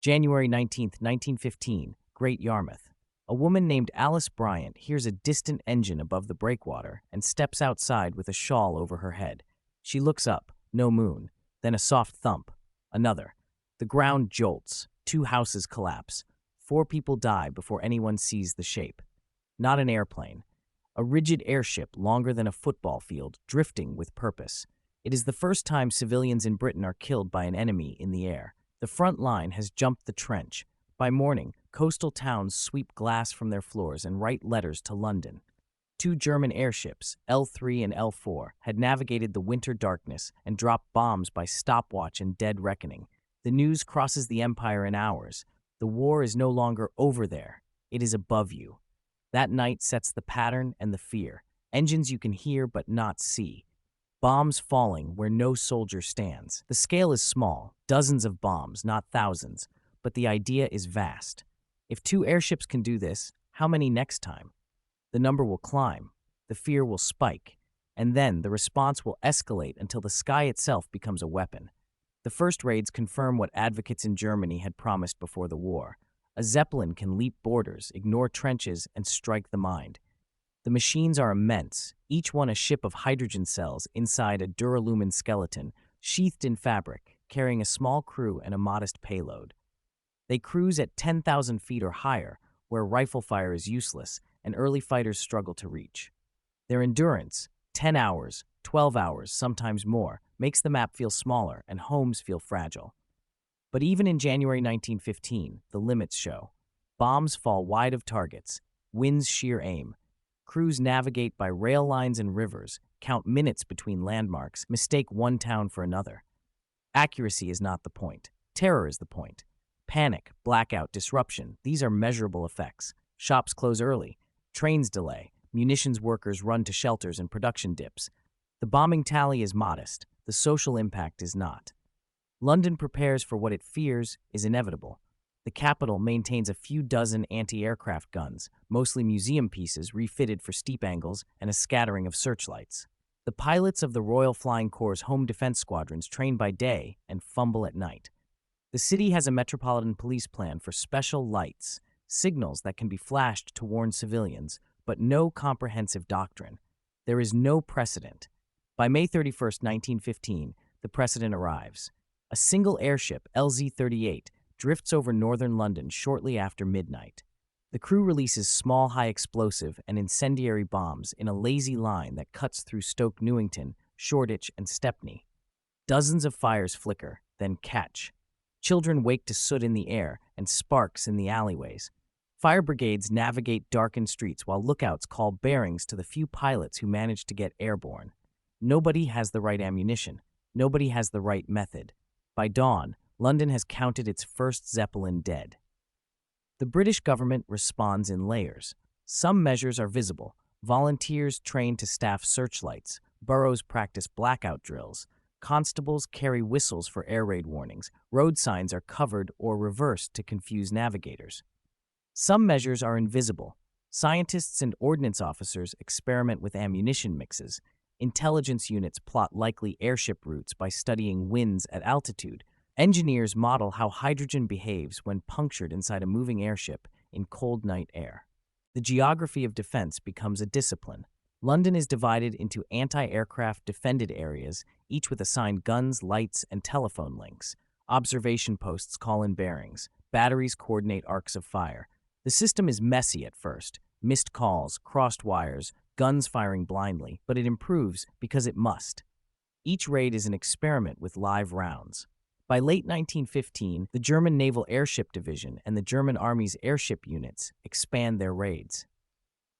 January 19th, 1915, Great Yarmouth. A woman named Alice Bryant hears a distant engine above the breakwater and steps outside with a shawl over her head. She looks up, no moon, then a soft thump. Another. The ground jolts, 2 houses collapse. 4 people die before anyone sees the shape. Not an airplane. A rigid airship longer than a football field, drifting with purpose. It is the first time civilians in Britain are killed by an enemy in the air. The front line has jumped the trench. By morning, coastal towns sweep glass from their floors and write letters to London. 2 German airships, L3 and L4, had navigated the winter darkness and dropped bombs by stopwatch and dead reckoning. The news crosses the empire in hours. The war is no longer over there. It is above you. That night sets the pattern and the fear. Engines you can hear but not see. Bombs falling where no soldier stands. The scale is small, dozens of bombs, not thousands, but the idea is vast. If 2 airships can do this, how many next time? The number will climb, the fear will spike, and then the response will escalate until the sky itself becomes a weapon. The first raids confirm what advocates in Germany had promised before the war. A Zeppelin can leap borders, ignore trenches, and strike the mind. The machines are immense, each one a ship of hydrogen cells inside a duralumin skeleton, sheathed in fabric, carrying a small crew and a modest payload. They cruise at 10,000 feet or higher, where rifle fire is useless and early fighters struggle to reach. Their endurance, 10 hours, 12 hours, sometimes more, makes the map feel smaller and homes feel fragile. But even in January 1915, the limits show. Bombs fall wide of targets, winds sheer aim. Crews navigate by rail lines and rivers, count minutes between landmarks, mistake one town for another. Accuracy is not the point. Terror is the point. Panic, blackout, disruption, these are measurable effects. Shops close early, trains delay, munitions workers run to shelters and production dips. The bombing tally is modest, the social impact is not. London prepares for what it fears is inevitable. The capital maintains a few dozen anti-aircraft guns, mostly museum pieces refitted for steep angles and a scattering of searchlights. The pilots of the Royal Flying Corps' home defense squadrons train by day and fumble at night. The city has a metropolitan police plan for special lights, signals that can be flashed to warn civilians, but no comprehensive doctrine. There is no precedent. By May 31st, 1915, the precedent arrives. A single airship, LZ-38, drifts over northern London shortly after midnight. The crew releases small, high-explosive and incendiary bombs in a lazy line that cuts through Stoke Newington, Shoreditch, and Stepney. Dozens of fires flicker, then catch. Children wake to soot in the air and sparks in the alleyways. Fire brigades navigate darkened streets while lookouts call bearings to the few pilots who manage to get airborne. Nobody has the right ammunition. Nobody has the right method. By dawn, London has counted its first Zeppelin dead. The British government responds in layers. Some measures are visible. Volunteers train to staff searchlights. Boroughs practice blackout drills. Constables carry whistles for air raid warnings. Road signs are covered or reversed to confuse navigators. Some measures are invisible. Scientists and ordnance officers experiment with ammunition mixes. Intelligence units plot likely airship routes by studying winds at altitude. Engineers model how hydrogen behaves when punctured inside a moving airship in cold night air. The geography of defense becomes a discipline. London is divided into anti-aircraft defended areas, each with assigned guns, lights, and telephone links. Observation posts call in bearings. Batteries coordinate arcs of fire. The system is messy at first. Missed calls, crossed wires, guns firing blindly, but it improves because it must. Each raid is an experiment with live rounds. By late 1915, the German Naval Airship Division and the German Army's airship units expand their raids.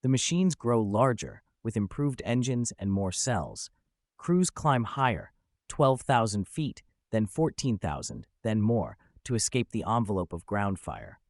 The machines grow larger, with improved engines and more cells. Crews climb higher, 12,000 feet, then 14,000, then more, to escape the envelope of ground fire.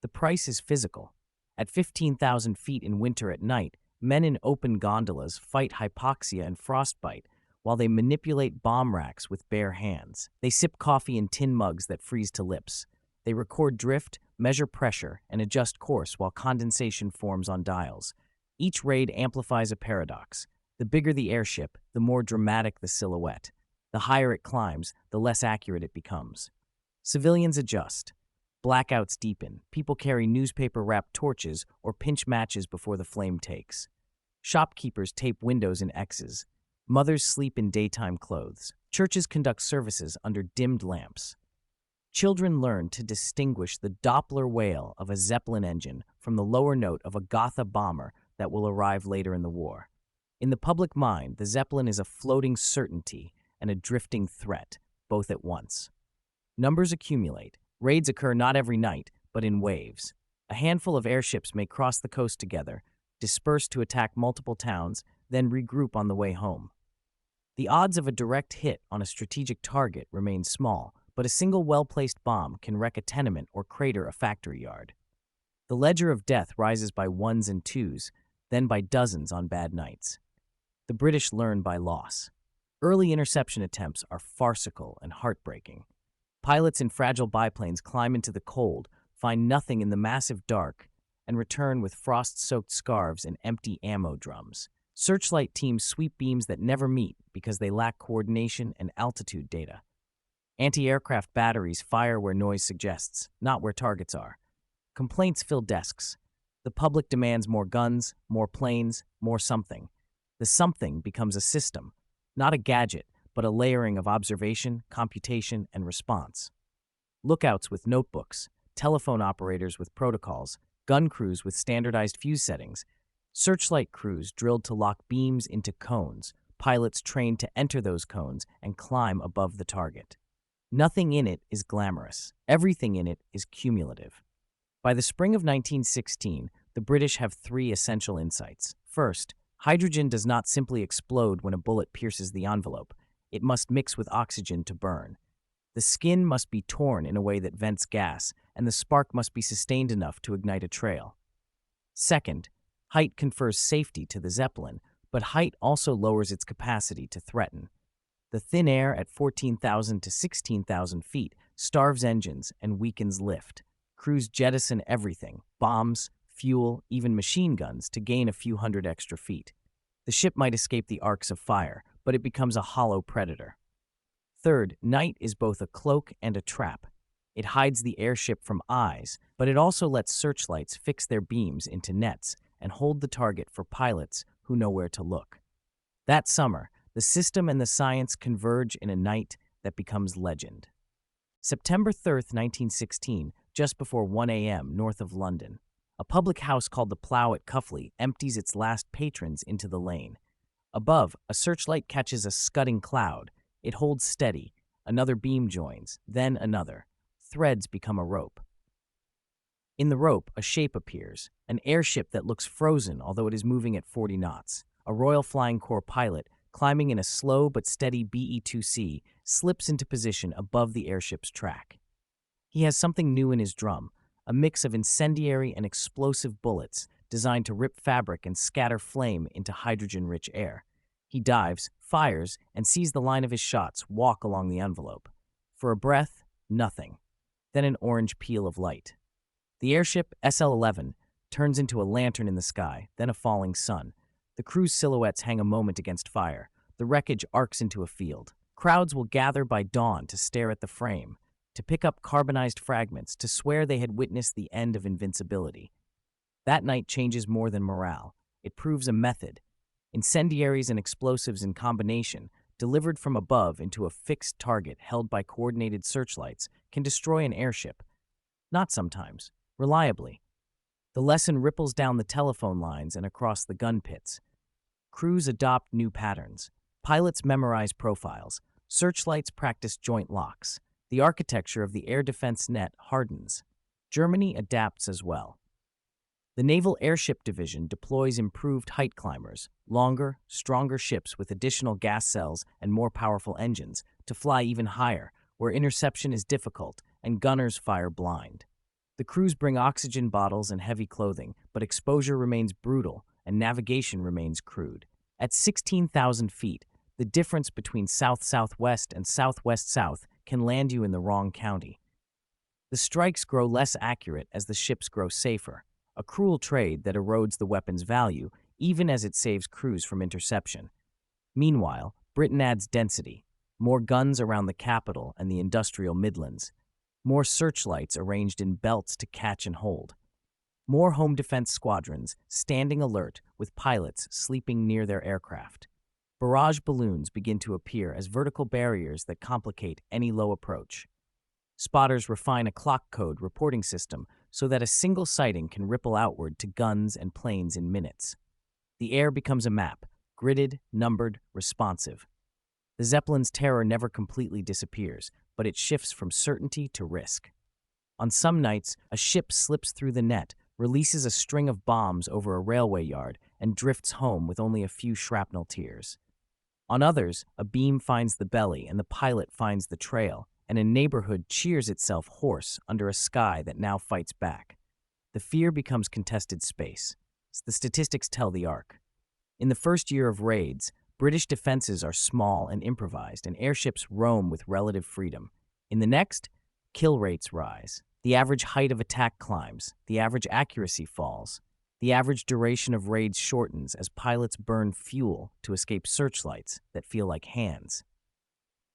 The price is physical. At 15,000 feet in winter at night, men in open gondolas fight hypoxia and frostbite, while they manipulate bomb racks with bare hands. They sip coffee in tin mugs that freeze to lips. They record drift, measure pressure, and adjust course while condensation forms on dials. Each raid amplifies a paradox. The bigger the airship, the more dramatic the silhouette. The higher it climbs, the less accurate it becomes. Civilians adjust. Blackouts deepen. People carry newspaper-wrapped torches or pinch matches before the flame takes. Shopkeepers tape windows in X's. Mothers sleep in daytime clothes. Churches conduct services under dimmed lamps. Children learn to distinguish the Doppler wail of a Zeppelin engine from the lower note of a Gotha bomber that will arrive later in the war. In the public mind, the Zeppelin is a floating certainty and a drifting threat, both at once. Numbers accumulate. Raids occur not every night, but in waves. A handful of airships may cross the coast together, disperse to attack multiple towns, then regroup on the way home. The odds of a direct hit on a strategic target remain small, but a single well-placed bomb can wreck a tenement or crater a factory yard. The ledger of death rises by ones and twos, then by dozens on bad nights. The British learn by loss. Early interception attempts are farcical and heartbreaking. Pilots in fragile biplanes climb into the cold, find nothing in the massive dark, and return with frost-soaked scarves and empty ammo drums. Searchlight teams sweep beams that never meet because they lack coordination and altitude data. Anti-aircraft batteries fire where noise suggests, not where targets are. Complaints fill desks. The public demands more guns, more planes, more something. The something becomes a system, not a gadget, but a layering of observation, computation, and response. Lookouts with notebooks, telephone operators with protocols, gun crews with standardized fuse settings, searchlight crews drilled to lock beams into cones, pilots trained to enter those cones and climb above the target. Nothing in it is glamorous. Everything in it is cumulative. By the spring of 1916, the British have three essential insights. First, hydrogen does not simply explode when a bullet pierces the envelope. It must mix with oxygen to burn. The skin must be torn in a way that vents gas, and the spark must be sustained enough to ignite a trail. Second, height confers safety to the Zeppelin, but height also lowers its capacity to threaten. The thin air at 14,000 to 16,000 feet starves engines and weakens lift. Crews jettison everything, bombs, fuel, even machine guns, to gain a few hundred extra feet. The ship might escape the arcs of fire, but it becomes a hollow predator. Third, night is both a cloak and a trap. It hides the airship from eyes, but it also lets searchlights fix their beams into nets and hold the target for pilots who know where to look. That summer, the system and the science converge in a night that becomes legend. September 3rd, 1916, just before 1 a.m. north of London, a public house called the Plough at Cuffley empties its last patrons into the lane. Above, a searchlight catches a scudding cloud. It holds steady. Another beam joins, then another. Threads become a rope. In the rope, a shape appears, an airship that looks frozen although it is moving at 40 knots. A Royal Flying Corps pilot, climbing in a slow but steady BE-2C, slips into position above the airship's track. He has something new in his drum, a mix of incendiary and explosive bullets designed to rip fabric and scatter flame into hydrogen-rich air. He dives, fires, and sees the line of his shots walk along the envelope. For a breath, nothing. Then an orange peel of light. The airship, SL-11, turns into a lantern in the sky, then a falling sun. The crew's silhouettes hang a moment against fire. The wreckage arcs into a field. Crowds will gather by dawn to stare at the frame, to pick up carbonized fragments, to swear they had witnessed the end of invincibility. That night changes more than morale. It proves a method. Incendiaries and explosives in combination, delivered from above into a fixed target held by coordinated searchlights, can destroy an airship. Not sometimes, reliably. The lesson ripples down the telephone lines and across the gun pits. Crews adopt new patterns. Pilots memorize profiles. Searchlights practice joint locks. The architecture of the air defense net hardens. Germany adapts as well. The Naval Airship Division deploys improved height climbers, longer, stronger ships with additional gas cells and more powerful engines, to fly even higher, where interception is difficult and gunners fire blind. The crews bring oxygen bottles and heavy clothing, but exposure remains brutal and navigation remains crude. At 16,000 feet, the difference between south-southwest and southwest-south can land you in the wrong county. The strikes grow less accurate as the ships grow safer, a cruel trade that erodes the weapon's value even as it saves crews from interception. Meanwhile, Britain adds density, more guns around the capital and the industrial Midlands, more searchlights arranged in belts to catch and hold, more home defense squadrons standing alert with pilots sleeping near their aircraft. Barrage balloons begin to appear as vertical barriers that complicate any low approach. Spotters refine a clock code reporting system so that a single sighting can ripple outward to guns and planes in minutes. The air becomes a map, gridded, numbered, responsive. The Zeppelin's terror never completely disappears, but it shifts from certainty to risk. On some nights, a ship slips through the net, releases a string of bombs over a railway yard, and drifts home with only a few shrapnel tears. On others, a beam finds the belly and the pilot finds the trail, and a neighborhood cheers itself hoarse under a sky that now fights back. The fear becomes contested space. The statistics tell the arc. In the first year of raids, British defenses are small and improvised, and airships roam with relative freedom. In the next, kill rates rise. The average height of attack climbs. The average accuracy falls. The average duration of raids shortens as pilots burn fuel to escape searchlights that feel like hands.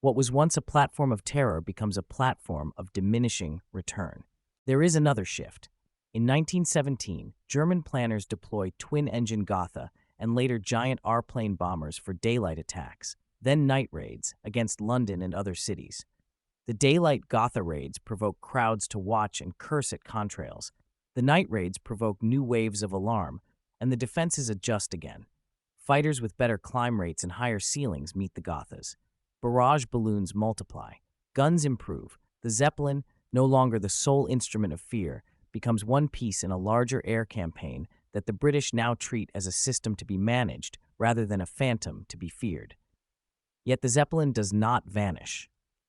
What was once a platform of terror becomes a platform of diminishing return. There is another shift. In 1917, German planners deployed twin-engine Gotha and later giant R-plane bombers for daylight attacks, then night raids against London and other cities. The daylight Gotha raids provoke crowds to watch and curse at contrails. The night raids provoke new waves of alarm, and the defenses adjust again. Fighters with better climb rates and higher ceilings meet the Gothas. Barrage balloons multiply. Guns improve. The Zeppelin, no longer the sole instrument of fear, becomes one piece in a larger air campaign that the British now treat as a system to be managed rather than a phantom to be feared. Yet the Zeppelin does not vanish.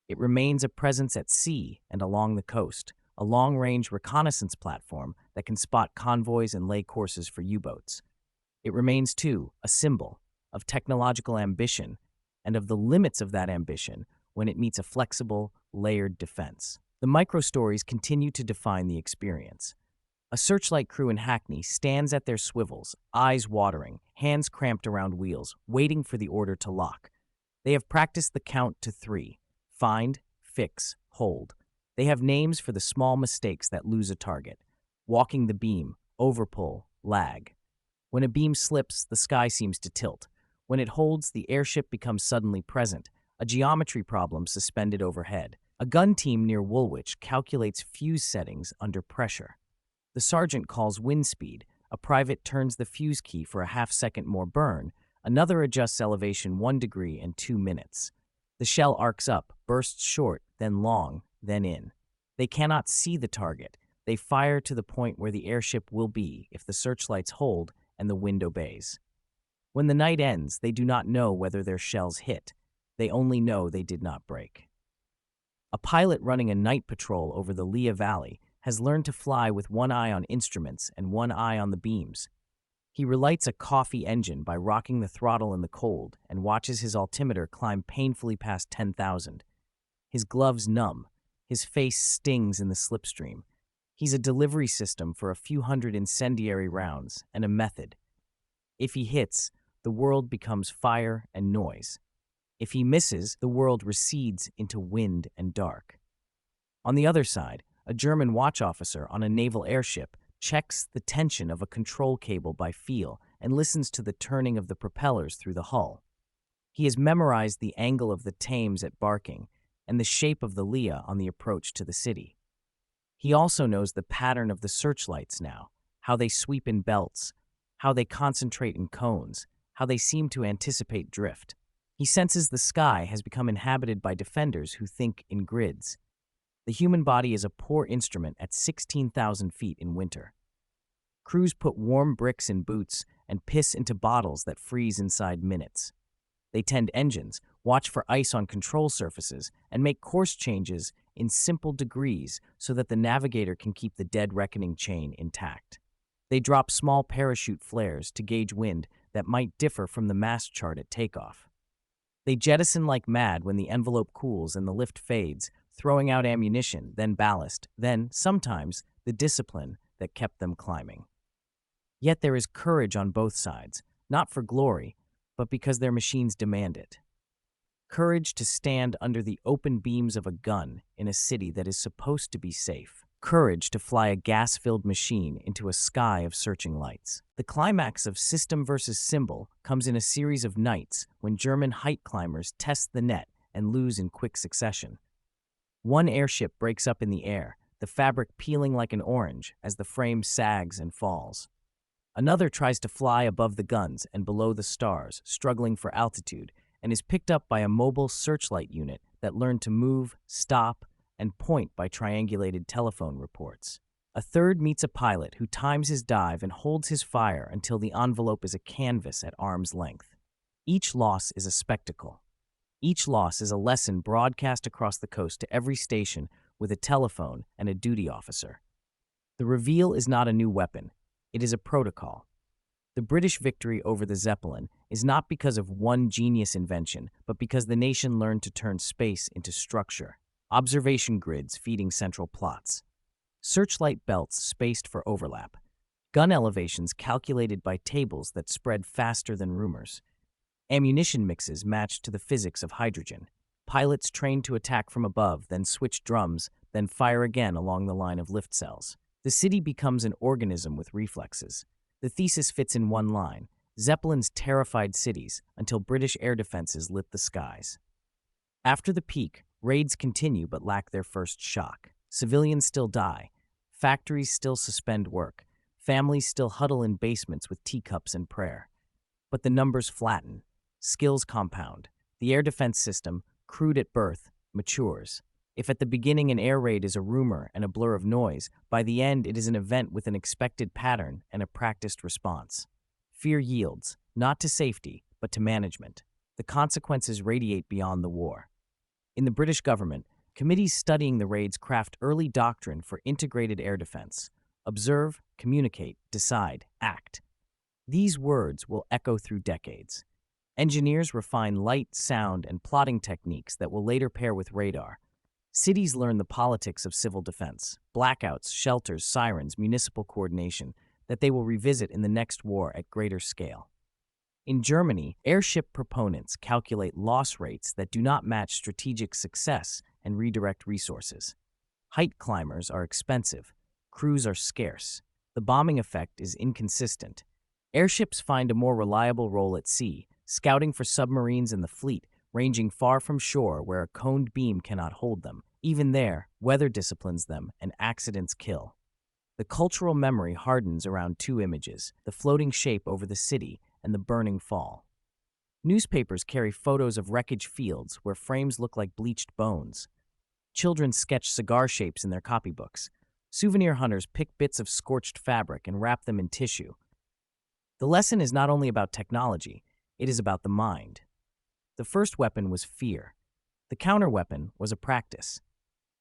It remains a presence at sea and along the coast, a long-range reconnaissance platform that can spot convoys and lay courses for U-boats. It remains, too, a symbol of technological ambition and of the limits of that ambition when it meets a flexible, layered defense. The micro-stories continue to define the experience. A searchlight crew in Hackney stands at their swivels, eyes watering, hands cramped around wheels, waiting for the order to lock. They have practiced the count to 3. Find, fix, hold. They have names for the small mistakes that lose a target. Walking the beam, overpull, lag. When a beam slips, the sky seems to tilt. When it holds, the airship becomes suddenly present, a geometry problem suspended overhead. A gun team near Woolwich calculates fuse settings under pressure. The sergeant calls wind speed, a private turns the fuse key for a half-second more burn, another adjusts elevation 1 degree in 2 minutes. The shell arcs up, bursts short, then long, then in. They cannot see the target. They fire to the point where the airship will be if the searchlights hold and the wind obeys. When the night ends, they do not know whether their shells hit. They only know they did not break. A pilot running a night patrol over the Lea Valley has learned to fly with one eye on instruments and one eye on the beams. He relights a coffee engine by rocking the throttle in the cold and watches his altimeter climb painfully past 10,000. His gloves numb. His face stings in the slipstream. He's a delivery system for a few hundred incendiary rounds and a method. If he hits, the world becomes fire and noise. If he misses, the world recedes into wind and dark. On the other side, a German watch officer on a naval airship checks the tension of a control cable by feel and listens to the turning of the propellers through the hull. He has memorized the angle of the Thames at Barking and the shape of the Lea on the approach to the city. He also knows the pattern of the searchlights now, how they sweep in belts, how they concentrate in cones, how they seem to anticipate drift. He senses the sky has become inhabited by defenders who think in grids. The human body is a poor instrument at 16,000 feet in winter. Crews put warm bricks in boots and piss into bottles that freeze inside minutes. They tend engines, watch for ice on control surfaces, and make course changes in simple degrees so that the navigator can keep the dead reckoning chain intact. They drop small parachute flares to gauge wind that might differ from the mast chart at takeoff. They jettison like mad when the envelope cools and the lift fades, throwing out ammunition, then ballast, then, sometimes, the discipline that kept them climbing. Yet there is courage on both sides, not for glory, but because their machines demand it. Courage to stand under the open beams of a gun in a city that is supposed to be safe. Courage to fly a gas-filled machine into a sky of searching lights. The climax of System versus Symbol comes in a series of nights when German height climbers test the net and lose in quick succession. One airship breaks up in the air, the fabric peeling like an orange as the frame sags and falls. Another tries to fly above the guns and below the stars, struggling for altitude, and is picked up by a mobile searchlight unit that learned to move, stop, and point by triangulated telephone reports. A third meets a pilot who times his dive and holds his fire until the envelope is a canvas at arm's length. Each loss is a spectacle. Each loss is a lesson broadcast across the coast to every station with a telephone and a duty officer. The reveal is not a new weapon. It is a protocol. The British victory over the Zeppelin is not because of one genius invention, but because the nation learned to turn space into structure. Observation grids feeding central plots. Searchlight belts spaced for overlap. Gun elevations calculated by tables that spread faster than rumors. Ammunition mixes matched to the physics of hydrogen. Pilots trained to attack from above, then switch drums, then fire again along the line of lift cells. The city becomes an organism with reflexes. The thesis fits in one line: Zeppelins terrified cities until British air defenses lit the skies. After the peak, raids continue but lack their first shock. Civilians still die. Factories still suspend work. Families still huddle in basements with teacups and prayer. But the numbers flatten. Skills compound. The air defense system, crude at birth, matures. If at the beginning an air raid is a rumor and a blur of noise, by the end it is an event with an expected pattern and a practiced response. Fear yields, not to safety, but to management. The consequences radiate beyond the war. In the British government, committees studying the raids craft early doctrine for integrated air defense. Observe, communicate, decide, act. These words will echo through decades. Engineers refine light, sound, and plotting techniques that will later pair with radar. Cities learn the politics of civil defense, blackouts, shelters, sirens, municipal coordination, that they will revisit in the next war at greater scale. In Germany, airship proponents calculate loss rates that do not match strategic success and redirect resources. Height climbers are expensive. Crews are scarce. The bombing effect is inconsistent. Airships find a more reliable role at sea, scouting for submarines in the fleet, ranging far from shore where a coned beam cannot hold them. Even there, weather disciplines them and accidents kill. The cultural memory hardens around two images: the floating shape over the city and the burning fall. Newspapers carry photos of wreckage fields where frames look like bleached bones. Children sketch cigar shapes in their copybooks. Souvenir hunters pick bits of scorched fabric and wrap them in tissue. The lesson is not only about technology, it is about the mind. The first weapon was fear. The counter-weapon was a practice.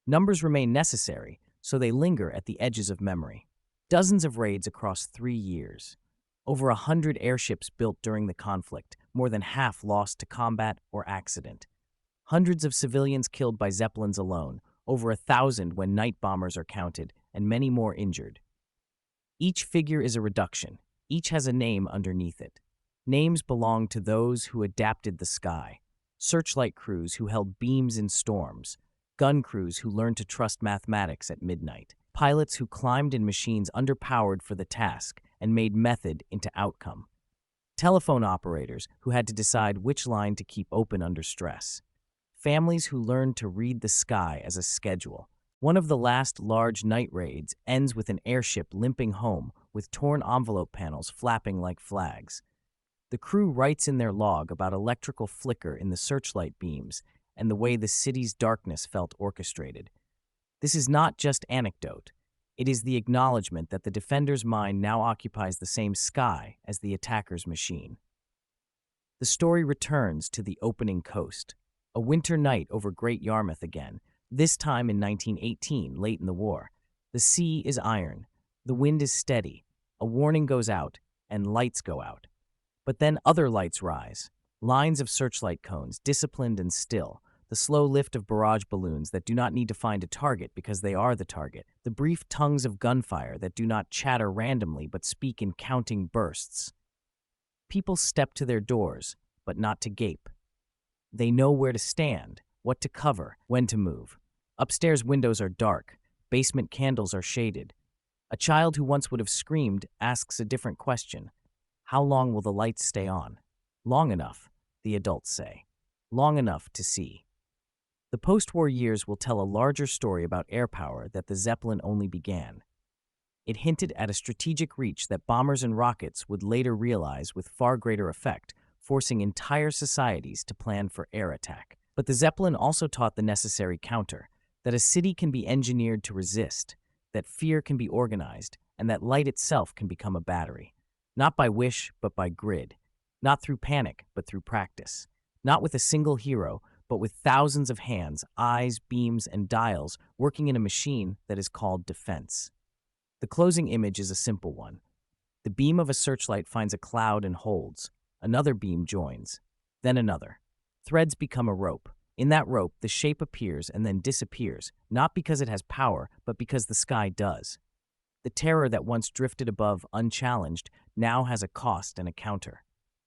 Numbers remain necessary, so they linger at the edges of memory. Dozens of raids across 3 years. Over 100 airships built during the conflict, more than half lost to combat or accident. Hundreds of civilians killed by Zeppelins alone, over 1,000 when night bombers are counted, and many more injured. Each figure is a reduction. Each has a name underneath it. Names belong to those who adapted the sky. Searchlight crews who held beams in storms. Gun crews who learned to trust mathematics at midnight. Pilots who climbed in machines underpowered for the task and made method into outcome. Telephone operators who had to decide which line to keep open under stress. Families who learned to read the sky as a schedule. One of the last large night raids ends with an airship limping home with torn envelope panels flapping like flags. The crew writes in their log about electrical flicker in the searchlight beams and the way the city's darkness felt orchestrated. This is not just anecdote. It is the acknowledgement that the defender's mind now occupies the same sky as the attacker's machine. The story returns to the opening coast. A winter night over Great Yarmouth again, this time in 1918, late in the war. The sea is iron. The wind is steady. A warning goes out, and lights go out. But then other lights rise. Lines of searchlight cones, disciplined and still. The slow lift of barrage balloons that do not need to find a target because they are the target. The brief tongues of gunfire that do not chatter randomly but speak in counting bursts. People step to their doors, but not to gape. They know where to stand, what to cover, when to move. Upstairs windows are dark, basement candles are shaded. A child who once would have screamed asks a different question. How long will the lights stay on? Long enough, the adults say. Long enough to see. The post-war years will tell a larger story about air power that the Zeppelin only began. It hinted at a strategic reach that bombers and rockets would later realize with far greater effect, forcing entire societies to plan for air attack. But the Zeppelin also taught the necessary counter, that a city can be engineered to resist, that fear can be organized, and that light itself can become a battery. Not by wish, but by grid. Not through panic, but through practice. Not with a single hero, but with thousands of hands, eyes, beams, and dials working in a machine that is called defense. The closing image is a simple one. The beam of a searchlight finds a cloud and holds. Another beam joins. Then another. Threads become a rope. In that rope, the shape appears and then disappears, not because it has power, but because the sky does. The terror that once drifted above unchallenged now has a cost and a counter.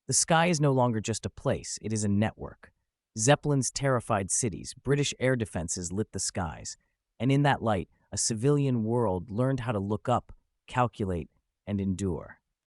The sky is no longer just a place, it is a network. Zeppelins terrified cities, British air defenses lit the skies, and in that light, a civilian world learned how to look up, calculate, and endure.